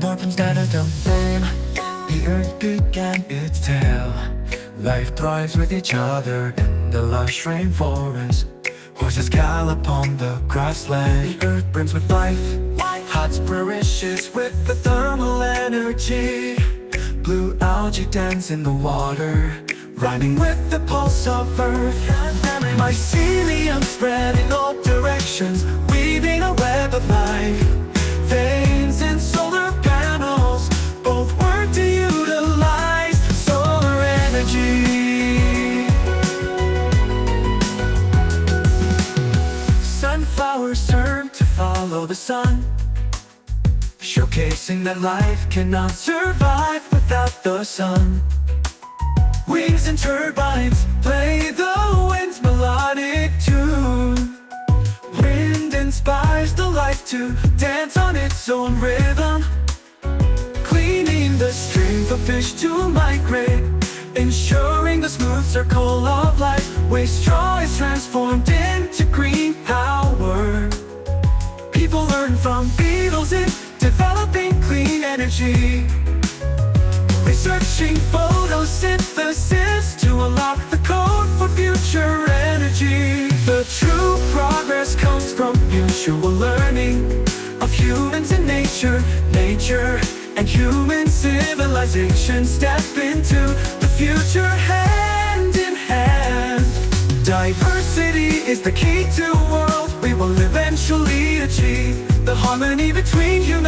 Northern standard of flame. The earth began its tale. Life thrives with each other in the lush rainforest. Horses gallop on the grassland. The earth brims with life. Hot splashes with the thermal energy. Blue algae dance in the water, rhyming with the pulse of earth. Mycelium spread in all directions, weaving a web of life. Veins and solar panels both work to utilize solar energy. Sunflowers turn to follow the sun, showcasing that life cannot survive without the sun. Wings and turbines play the wind's melodic tune. Wind inspires the life to dance on its own rhythm, cleaning the stream for fish to migrate, ensuring the smooth circle of life. Waste straw is transformed into green power. People learn from beetles in developing clean energy, researching photosynthesis to unlock the code for future energy. The true progress comes from mutual learning of humans and nature. Nature and human civilization step into the future hand in hand. Diversity is the key to a world we will eventually achieve. The harmony between humans